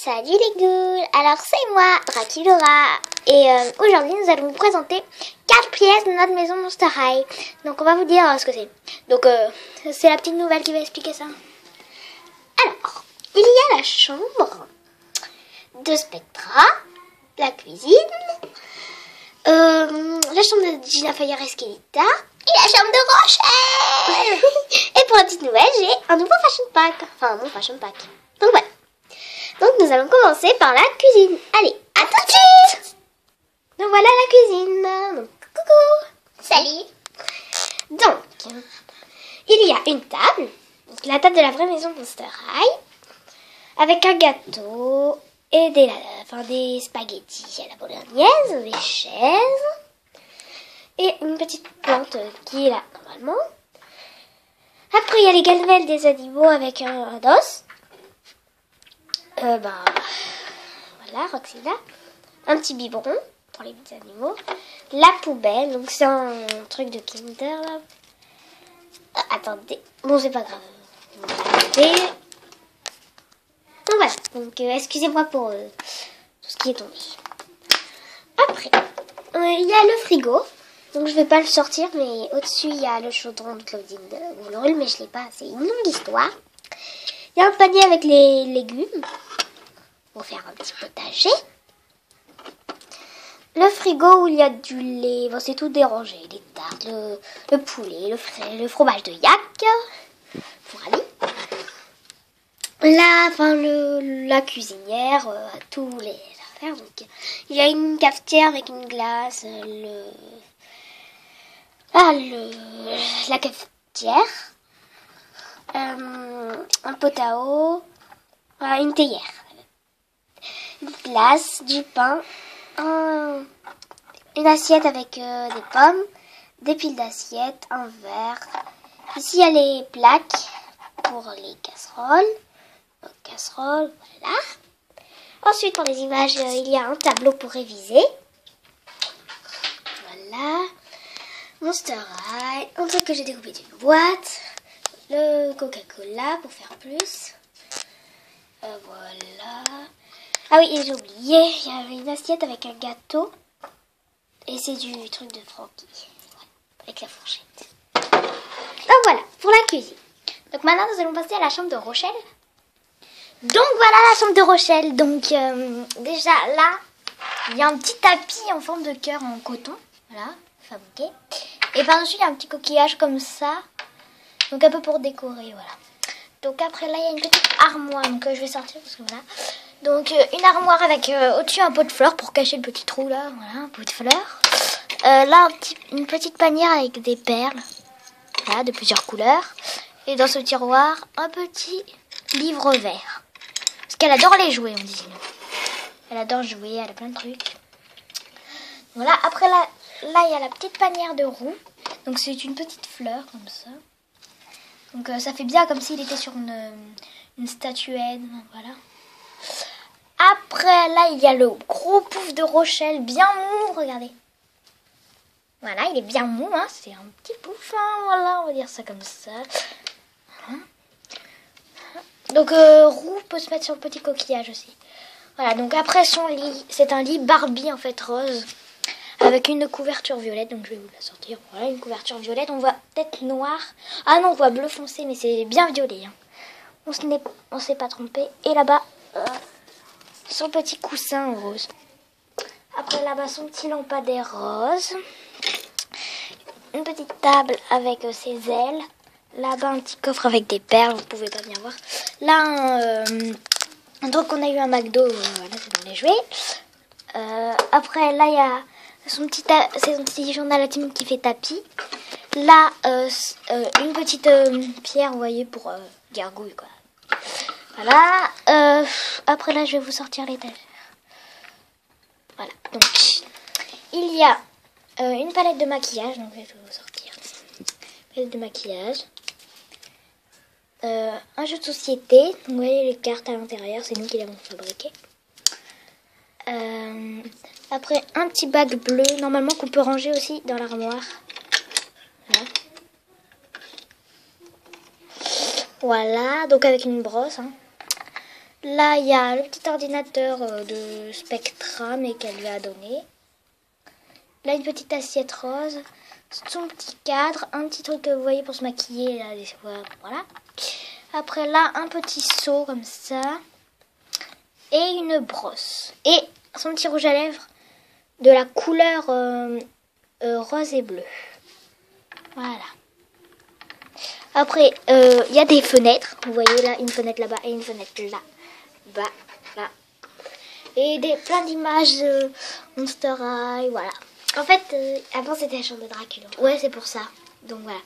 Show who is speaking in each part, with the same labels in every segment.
Speaker 1: Salut les ghouls. Alors c'est moi, Draculaura. Et aujourd'hui nous allons vous présenter 4 pièces de notre maison Monster High. Donc on va vous dire ce que c'est. Donc c'est la petite nouvelle qui va expliquer ça. Alors, il y a la chambre de Spectra, la cuisine, la chambre de Gina Fire Esquelita et la chambre de Rochelle. Et pour la petite nouvelle, j'ai un nouveau fashion pack. Enfin, mon fashion pack. Donc voilà. Donc nous allons commencer par la cuisine. Allez, à tout de suite. Donc voilà la cuisine. Donc coucou. Salut. Donc, il y a une table. Donc, la table de la vraie maison Monster High. Avec un gâteau et des spaghettis à la bolognaise, des chaises. Et une petite plante qui est là normalement. Après il y a les gamelles des animaux avec un os. Voilà, Roxy là. Un petit biberon pour les petits animaux. La poubelle, donc c'est un truc de Kinder là. Attendez, bon c'est pas grave. Donc voilà, donc excusez-moi pour tout ce qui est tombé. Après, il y a le frigo. Donc je vais pas le sortir, mais au-dessus il y a le chaudron de Claudine Boulorul, mais je l'ai pas, c'est une longue histoire. Il y a un panier avec les légumes pour faire un petit potager. Le frigo où il y a du lait, bon, c'est tout dérangé, les tartes, le poulet, le fromage de yak pour Ali. La cuisinière, tous les affaires. Donc, il y a une cafetière avec une glace, la cafetière, un pot à eau, une théière, une glace, du pain, une assiette avec des pommes, des piles d'assiettes, un verre. Ici il y a les plaques pour les casseroles. Voilà. Ensuite pour les images, il y a un tableau pour réviser. Voilà. Monster High, un truc que j'ai découpé d'une boîte. Le Coca-Cola pour faire plus. Voilà. Ah oui, et j'ai oublié, il y avait une assiette avec un gâteau. Et c'est du truc de Francky. Avec la fourchette. Donc voilà, pour la cuisine. Donc maintenant, nous allons passer à la chambre de Rochelle. Donc voilà la chambre de Rochelle. Donc déjà là, il y a un petit tapis en forme de cœur en coton. Voilà, fabriqué. Et par-dessus, il y a un petit coquillage comme ça. Donc un peu pour décorer, voilà. Donc après là, il y a une petite armoire. Donc je vais sortir parce que voilà. Donc une armoire avec au-dessus un pot de fleurs pour cacher le petit trou là. Voilà, un pot de fleurs. Là, une petite panière avec des perles. Voilà, de plusieurs couleurs. Et dans ce tiroir, un petit livre vert. Parce qu'elle adore les jouets, on dit. Elle adore jouer, elle a plein de trucs. Voilà, après là, il y a la petite panière de roux. Donc c'est une petite fleur comme ça. Donc ça fait bien comme s'il était sur une statuette. Voilà. Après là, il y a le gros pouf de Rochelle, bien mou, regardez. Voilà, il est bien mou, hein. C'est un petit pouf, hein, voilà, on va dire ça comme ça. Voilà. Donc roux peut se mettre sur le petit coquillage aussi. Voilà, donc après son lit, c'est un lit Barbie en fait rose. Avec une couverture violette, donc je vais vous la sortir. Voilà, une couverture violette. On voit peut-être noir. Ah non, on voit bleu foncé, mais c'est bien violet. Hein. On s'est pas trompé. Et là-bas, son petit coussin rose. Après là-bas, son petit lampadaire rose. Une petite table avec ses ailes. Là-bas, un petit coffre avec des perles. Vous pouvez pas bien voir. Là, un truc qu'on a eu à McDo. Voilà, c'est dans les jouets. Après, là, il y a... C'est son petit journal intime qui fait tapis. Là, une petite pierre, vous voyez, pour gargouille, quoi. Voilà. Après là, je vais vous sortir l'étagère. Voilà. Donc, il y a une palette de maquillage. Donc, je vais vous sortir. Palette de maquillage. Un jeu de société. Donc, vous voyez les cartes à l'intérieur. C'est nous qui l'avons fabriqué. Après, un petit bac bleu, normalement qu'on peut ranger aussi dans l'armoire. Voilà, donc avec une brosse. Hein. Là, il y a le petit ordinateur de Spectra, mais qu'elle lui a donné. Là, une petite assiette rose. Son petit cadre. Un petit truc que vous voyez pour se maquiller. Là, voilà. Après, là, un petit seau comme ça. Et une brosse. Et son petit rouge à lèvres de la couleur rose et bleu. Voilà. Après, il y a des fenêtres. Vous voyez là, une fenêtre là-bas et une fenêtre là-bas. Là. Et plein d'images Monster High, voilà. En fait, avant c'était la chambre de Dracula. Ouais, c'est pour ça. Donc voilà.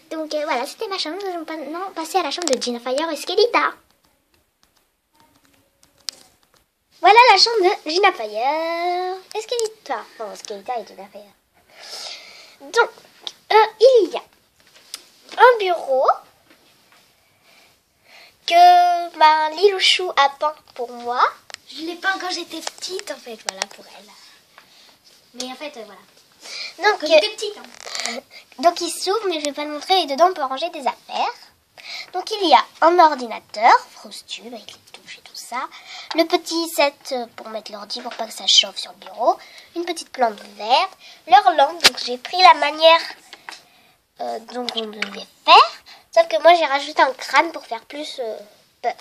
Speaker 1: Donc voilà, c'était ma chambre. Nous allons maintenant passer à la chambre de Gina Fire et Skelita. Voilà la chambre de Gina Fire et Skelita. Enfin, Skelita et Gina Fire. Donc, il y a un bureau que Lilouchou a peint pour moi. Je l'ai peint quand j'étais petite, en fait, voilà, pour elle. Mais en fait, voilà. Donc, quand j'étais petite. Hein. Donc, il s'ouvre, mais je vais pas le montrer. Et dedans, on peut ranger des affaires. Donc, il y a un ordinateur, Frostube, avec les touches et tout ça. Le petit set pour mettre l'ordi, pour pas que ça chauffe sur le bureau. Une petite plante verte. Leur lampe, donc j'ai pris la manière dont on devait faire. Sauf que moi, j'ai rajouté un crâne pour faire plus peur.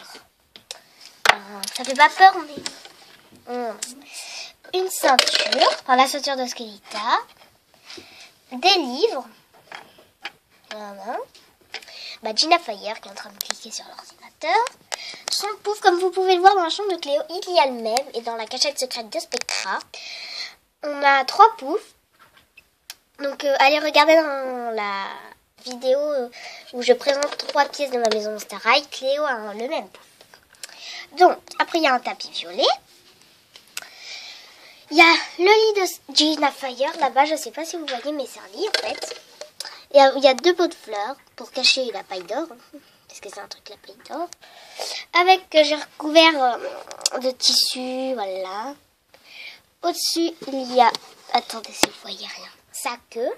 Speaker 1: Ça fait pas peur, mais... Une ceinture, enfin la ceinture de Skelita. Des livres. Voilà. Gina Fire qui est en train de cliquer sur l'ordinateur. Son pouf, comme vous pouvez le voir dans la chambre de Cléo, il y a le même. Et dans la cachette secrète de Spectra, on a 3 poufs. Donc allez regarder dans la vidéo où je présente 3 pièces de ma maison Monster High. Cléo a le même pouf. Donc après il y a un tapis violet. Il y a le lit de Gina Fire là-bas, je sais pas si vous voyez, mais c'est un lit en fait. Il y a 2 pots de fleurs pour cacher la paille d'or, parce que c'est un truc la paille d'or. Avec, j'ai recouvert de tissu, voilà. Au-dessus, il y a, attendez si vous voyez rien, sa queue.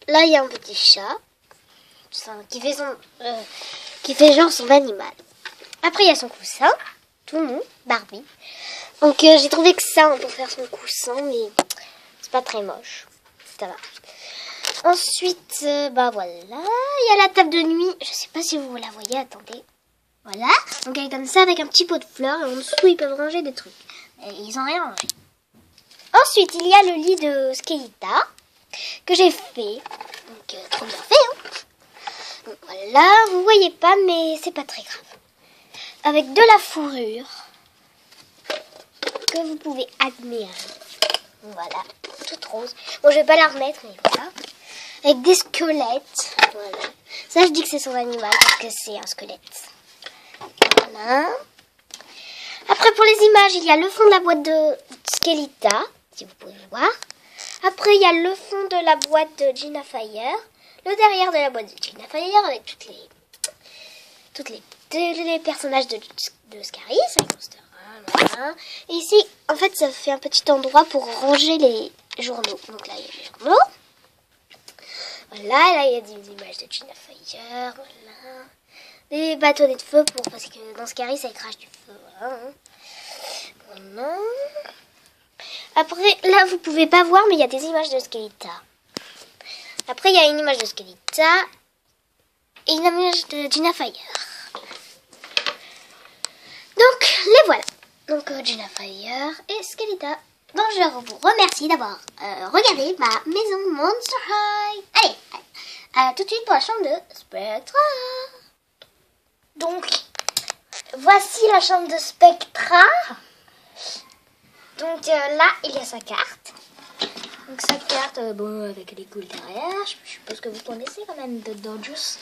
Speaker 1: Là, il y a un petit chat qui fait genre son animal. Après, il y a son coussin, tout mou, Barbie. Donc, j'ai trouvé que ça pour faire son coussin, mais c'est pas très moche. Ça va. Ensuite, voilà. Il y a la table de nuit. Je sais pas si vous la voyez, attendez. Voilà. Donc, elle est comme ça avec un petit pot de fleurs. Et en dessous, ils peuvent ranger des trucs. Et ils ont rien rangé. Ensuite, il y a le lit de Skelita que j'ai fait. Donc, trop bien fait, hein. Donc, voilà. Vous voyez pas, mais c'est pas très grave. Avec de la fourrure que vous pouvez admirer. Voilà, toute rose. Bon, je vais pas la remettre, mais voilà. Avec des squelettes. Voilà. Ça, je dis que c'est son animal parce que c'est un squelette. Voilà. Après, pour les images, il y a le fond de la boîte de Skelita, si vous pouvez le voir. Après, il y a le fond de la boîte de Gina Fire. Le derrière de la boîte de Gina Fire avec tous les personnages de Scaris, avec Monster. Voilà. Et ici, en fait, ça fait un petit endroit pour ranger les journaux. Donc là, il y a les journaux. Voilà, là, il y a des images de Gina Fire. Voilà. Des bâtonnets de feu parce que dans Scaris, ça crache du feu. Voilà. Voilà. Après, là, vous pouvez pas voir, mais il y a des images de Skelita. Après, il y a une image de Skelita et une image de Gina Fire. Donc, les voilà. Donc, Gina Fire et Skelita. Donc, je vous remercie d'avoir regardé ma maison Monster High. Allez, tout de suite pour la chambre de Spectra. Donc, voici la chambre de Spectra. Donc, là, il y a sa carte. Donc, sa carte, bon, avec les coules derrière. Je suppose que vous connaissez quand même de Dodgers.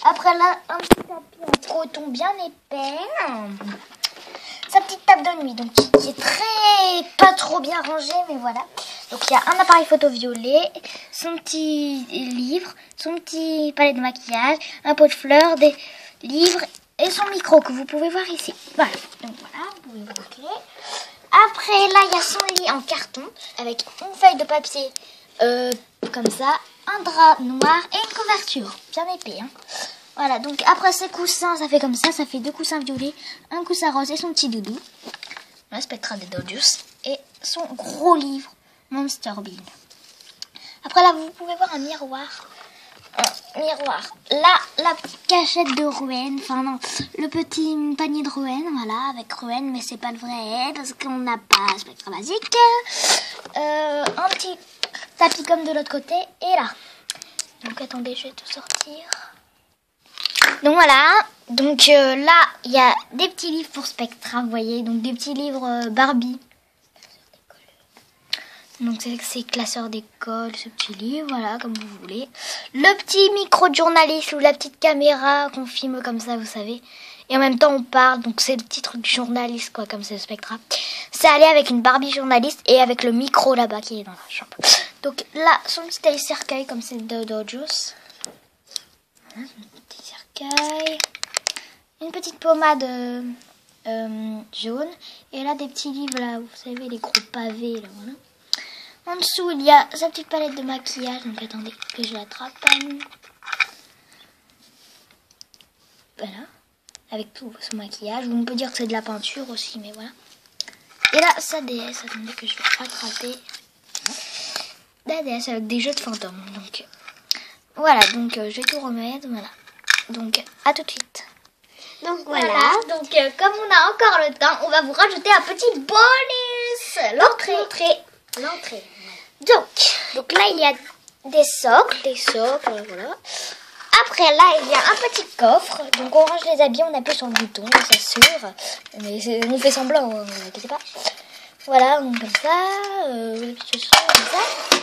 Speaker 1: Après, là, un petit tapis en coton bien épais. Sa petite table de nuit, donc qui est pas trop bien rangée, mais voilà. Donc il y a un appareil photo violet, son petit livre, son petit palette de maquillage, un pot de fleurs, des livres et son micro que vous pouvez voir ici. Voilà, donc voilà, vous pouvez voir la clé. Après là, il y a son lit en carton avec une feuille de papier comme ça, un drap noir et une couverture bien épais. Hein.
Speaker 2: Voilà, donc après ces coussins, ça fait comme ça fait 2 coussins violets, un coussin rose et son petit doudou. Le Spectra des Dodgers et son gros livre, Monster Build. Après là, vous pouvez voir un miroir. Là, la petite cachette de Rowan, enfin non, le petit panier de Rowan, voilà, avec Rowan, mais c'est pas le vrai, parce qu'on n'a pas Spectra basique. Un petit tapis comme de l'autre côté, et là. Donc attendez, je vais tout sortir. Donc voilà, donc là, il y a des petits livres pour Spectra, vous voyez, donc des petits livres Barbie. Donc c'est classeur d'école, ce petit livre, voilà, comme vous voulez. Le petit micro de journaliste ou la petite caméra qu'on filme comme ça, vous savez. Et en même temps on parle, donc c'est le petit truc journaliste, quoi, comme c'est le Spectra. C'est allé avec une Barbie journaliste et avec le micro là-bas qui est dans la chambre. Donc là, son petit cercueil comme c'est de Dodgers. Voilà, un petit cercueil. Une petite pommade jaune. Et là, des petits livres là, vous savez, les gros pavés là, voilà. En dessous, il y a sa petite palette de maquillage. Donc, attendez que je l'attrape. Voilà. Avec tout son maquillage. On peut dire que c'est de la peinture aussi, mais voilà. Et là, sa DS. Attendez que je vais attraper. La DS avec des jeux de fantômes. Donc, voilà. Donc, je vais tout remettre. Voilà. Donc, à tout de suite.
Speaker 1: Donc voilà.
Speaker 2: Donc, comme on a encore le temps, on va vous rajouter un petit bonus. L'entrée.
Speaker 1: L'entrée. Donc là, il y a des socles, voilà.
Speaker 2: Après, là, il y a un petit coffre. Donc, on range les habits, on appuie sur le bouton, ça s'ouvre. Mais on fait semblant, ne vous inquiétez pas. Voilà, donc comme ça. Les petites chaussures, comme ça.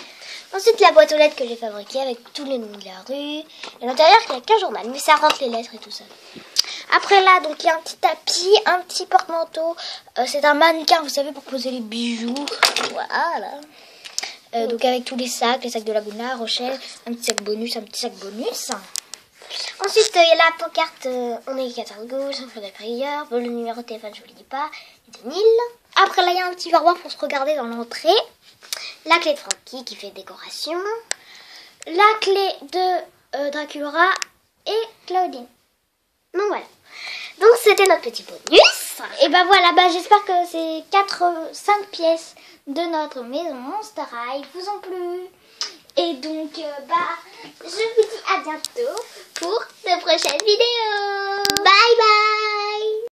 Speaker 1: Ensuite, la boîte aux lettres que j'ai fabriquée avec tous les noms de la rue. Et à l'intérieur, il n'y a qu'un journal, mais ça rentre les lettres et tout ça. Après là, donc il y a un petit tapis, un petit porte-manteau. C'est un mannequin, vous savez, pour poser les bijoux. Voilà. Donc avec tous les sacs de Laguna, Rochelle, un petit sac bonus, Ensuite, il y a la pancarte, on est 14 gauche, un feu de prière, le numéro de téléphone, je vous le dis pas, de Nil. Après là, il y a un petit miroir pour se regarder dans l'entrée. La clé de Frankie qui fait décoration. La clé de Dracula et Claudine. Donc voilà. Donc c'était notre petit bonus. Et ben voilà, j'espère que ces 5 pièces de notre maison Monster High vous ont plu. Et donc je vous dis à bientôt pour de prochaines vidéos. Bye bye.